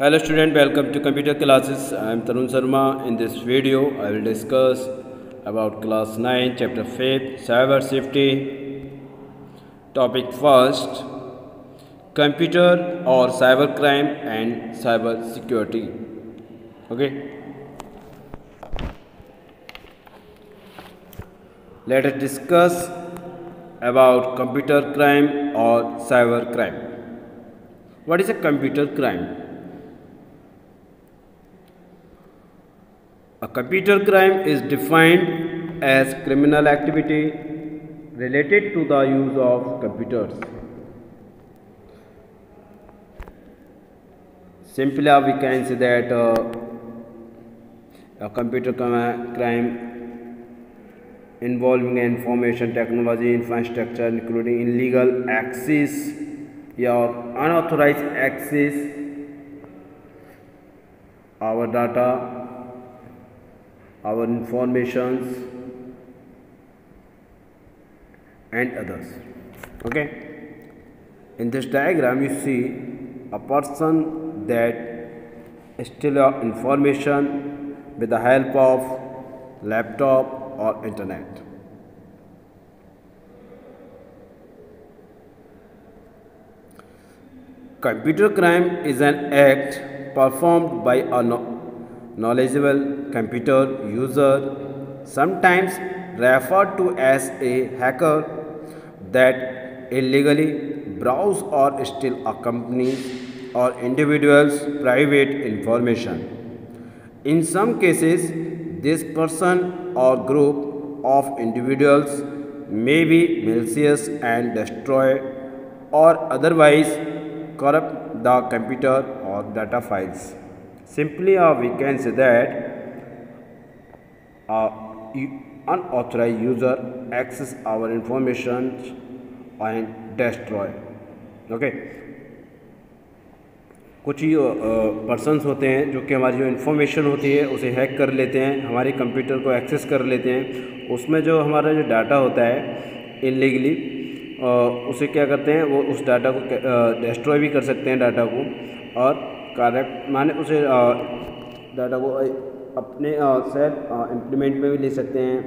Hello student, welcome to computer classes. I am Tarun Sharma. In this video I will discuss about class 9 chapter 5 cyber safety. Topic first, computer or cyber crime and cyber security. Okay, let us discuss about computer crime or cyber crime. What is a computer crime? A computer crime is defined as criminal activity related to the use of computers. Simply, we can say that a computer crime involving information technology infrastructure, including illegal access or unauthorized access our data, our informations and others. Okay, in this diagram you see a person that steal information with the help of laptop or internet. Computer crime is an act performed by a knowledgeable computer user, sometimes referred to as a hacker, that illegally browse or steal a company's or individual's private information. In some cases, this person or group of individuals may be malicious and destroy or otherwise corrupt the computer or data files. Simply, we can say that unauthorized user access our information and destroy. Okay, कुछ ही persons होते हैं जो कि हमारी जो information होती है उसे हैक कर लेते हैं, हमारे कंप्यूटर को एक्सेस कर लेते हैं। उसमें जो हमारा जो डाटा होता है इलीगली उसे क्या करते हैं, वो उस डाटा को डिस्ट्रॉय भी कर सकते हैं डाटा को, और करेक्ट माने उसे डाटा को अपने सेल्फ इम्प्लीमेंट में भी ले सकते हैं।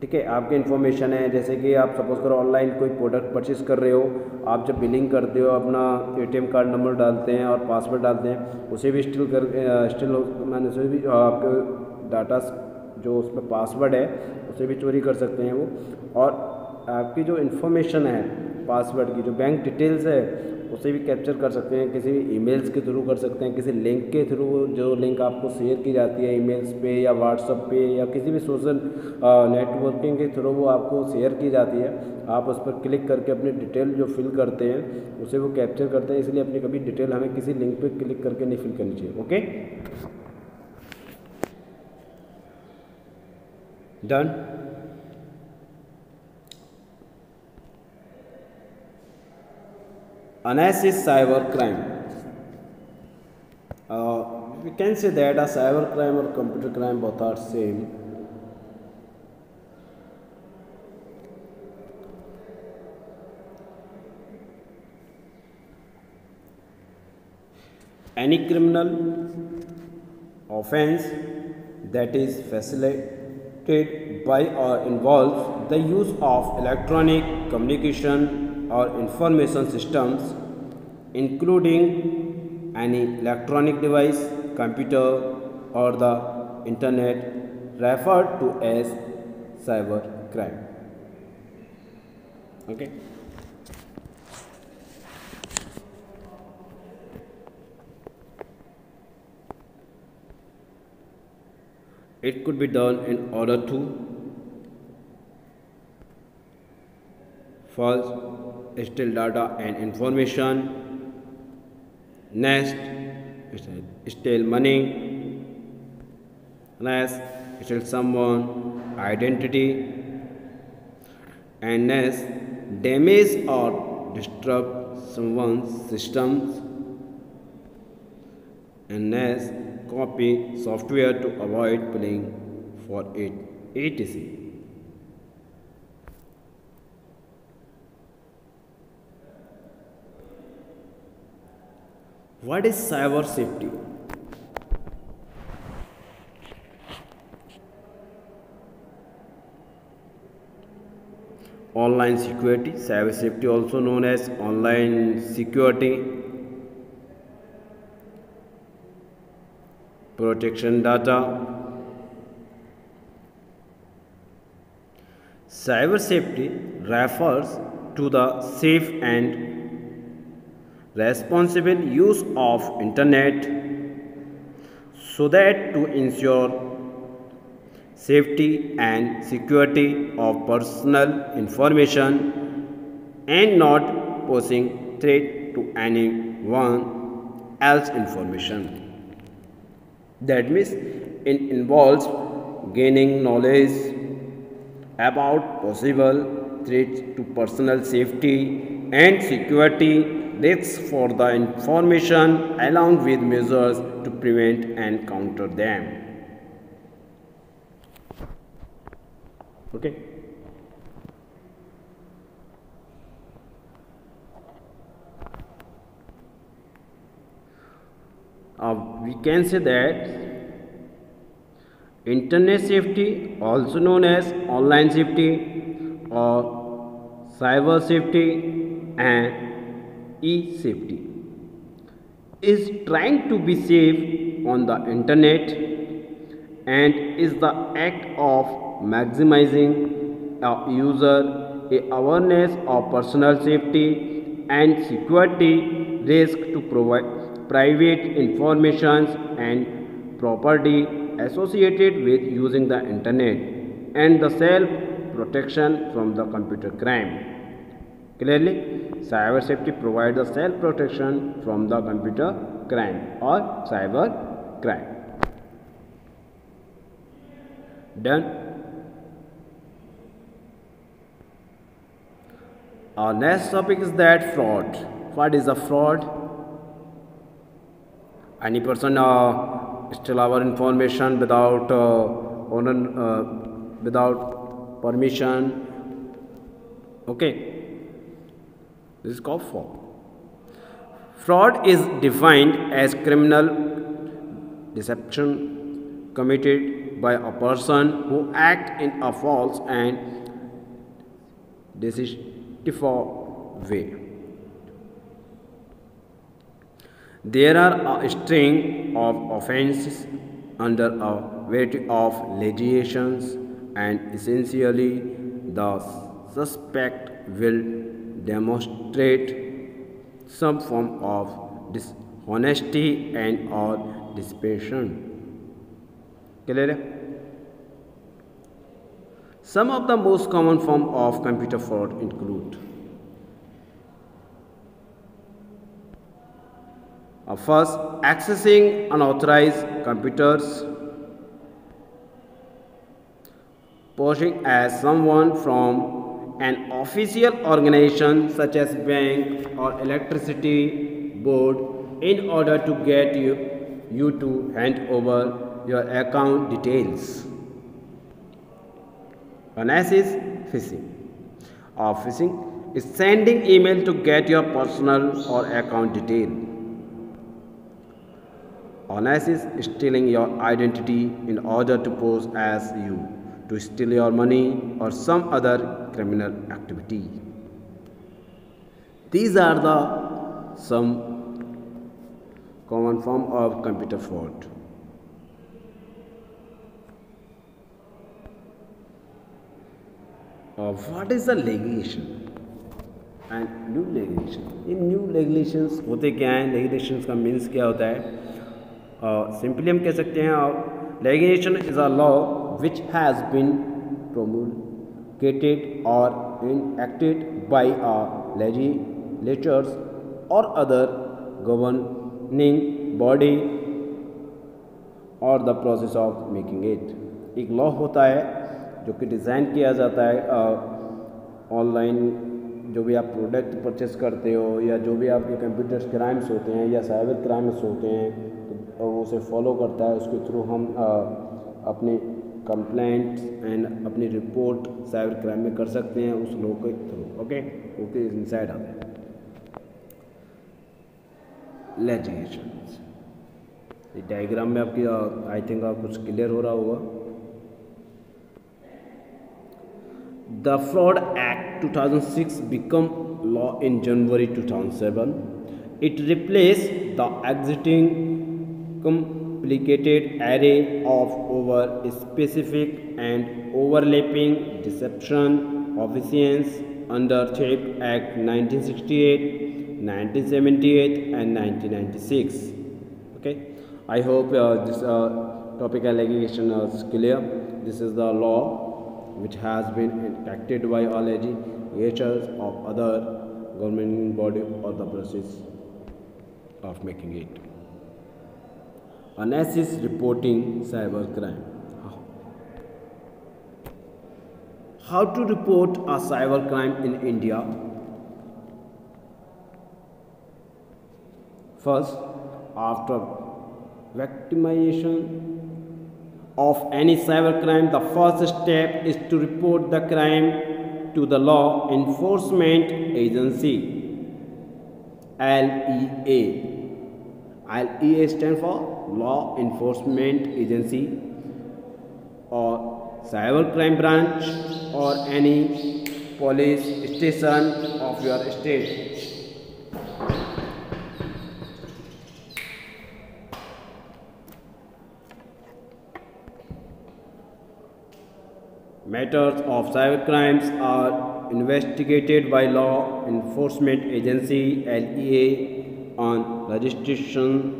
ठीक है, आपकी इन्फॉर्मेशन है, जैसे कि आप सपोज करो ऑनलाइन कोई प्रोडक्ट परचेज कर रहे हो, आप जब बिलिंग करते हो अपना एटीएम कार्ड नंबर डालते हैं और पासवर्ड डालते हैं, उसे भी स्टिल मैंने उसे भी आपके डाटा जो उसमें पासवर्ड है उसे भी चोरी कर सकते हैं वो, और आपकी जो इन्फॉर्मेशन है पासवर्ड की, जो बैंक डिटेल्स है उसे भी कैप्चर कर सकते हैं, किसी भी ईमेल्स के थ्रू कर सकते हैं, किसी लिंक के थ्रू, जो लिंक आपको शेयर की जाती है ईमेल्स पे या व्हाट्सएप पे या किसी भी सोशल नेटवर्किंग के थ्रू वो आपको शेयर की जाती है। आप उस पर क्लिक करके अपनी डिटेल जो फिल करते हैं उसे वो कैप्चर करते हैं, इसलिए अपनी कभी डिटेल हमें किसी लिंक पे क्लिक करके नहीं फिल करनी चाहिए। Okay, done. Next is cyber crime. We can say that a cyber crime or computer crime both are same. Any criminal offense that is facilitated by or involves the use of electronic communication or information systems, including any electronic device, computer or the internet, referred to as cyber crime. Okay, it could be done in order to first steal data and information, next steal money, next steal someone identity, and next damage or disrupt someone's systems, and next copy software to avoid paying for it, etc. What is cyber safety? Online security, cyber safety also known as online security, protection data. Cyber safety refers to the safe and responsible use of internet so that to ensure safety and security of personal information and not posing threat to anyone else information. That means it involves gaining knowledge about possible threats to personal safety and security risks for the information along with measures to prevent and counter them. Okay. We can say that internet safety, also known as online safety or cyber safety and e-safety, is trying to be safe on the internet and is the act of maximizing a user awareness of personal safety and security risk to provide private information and property associated with using the internet and the self protection from the computer crime. Clearly, cyber safety provides the self protection from the computer crime or cyber crime. Done. Our next topic is that fraud. What is a fraud? Any person steal our information without without permission. Okay, this is called fraud. Fraud is defined as criminal deception committed by a person who acts in a false and deceptive way. There are a string of offences under a variety of legislations, and essentially the suspect will demonstrate some form of dishonesty and or dissipation. Clear? Some of the most common forms of computer fraud include: first, accessing unauthorized computers, posing as someone from an official organization such as bank or electricity board in order to get you to hand over your account details. Next is phishing. Phishing is sending email to get your personal or account detail. Next is stealing your identity in order to pose as you, to steal your money or some other criminal activity. These are the some common form of computer fraud. What is the legislation and new legislation? इन new legislations होते क्या हैं? लेगिलेशंस का means क्या होता है? Simply हम कह सकते हैं legislation is a law which has been promulgated or enacted by a legislatures or other governing body or the process of making it. एक लॉ होता है जो कि डिज़ाइन किया जाता है ऑनलाइन जो भी आप प्रोडक्ट परचेस करते हो या जो भी आपके कंप्यूटर क्राइम्स होते हैं या साइबर क्राइम्स होते हैं तो वो उसे फॉलो करता है. उसके थ्रू हम अपनी कंप्लेंट्स एंड अपनी रिपोर्ट साइबर क्राइम में कर सकते हैं उस लॉ के थ्रू. ओके इनसाइड आता है. लेजिस्लेशन। डायग्राम में आपकी आई थिंक कुछ क्लियर हो रहा होगा। The Fraud Act 2006 became law in January 2007. It replaced the existing complicated array of over specific and overlapping deception officials under Theft Act 1968, 1978 and 1996. Okay, I hope this topic allegation is clear. This is the law which has been enacted by all legislatures of other government body or the process of making it. Analysis reporting cybercrime. How to report a cybercrime in India? First, after victimization of any cybercrime, the first step is to report the crime to the law enforcement agency, LEA. LEA stands for Law Enforcement Agency or cybercrime branch or any police station of your state. Matters of cybercrimes are investigated by Law Enforcement Agency LEA on registration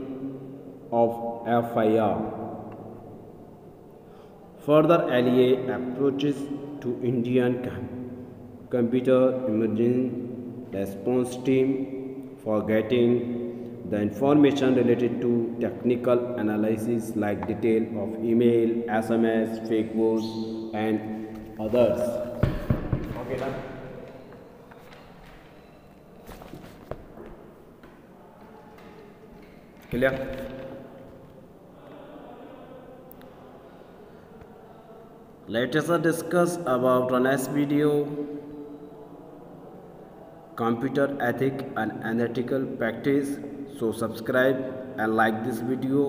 of FIR. Further, LEA approaches to Indian Computer Emergency Response Team for getting the information related to technical analysis like detail of email, SMS, fake posts and others. Okay, done. Clear? Let us discuss about the next video, computer ethic and unethical practice. So subscribe and like this video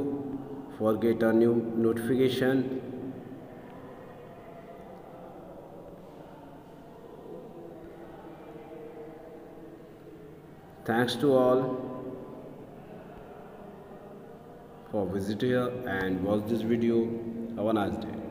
for get a new notification. Thanks to all for visiting here and watch this video. Have a nice day.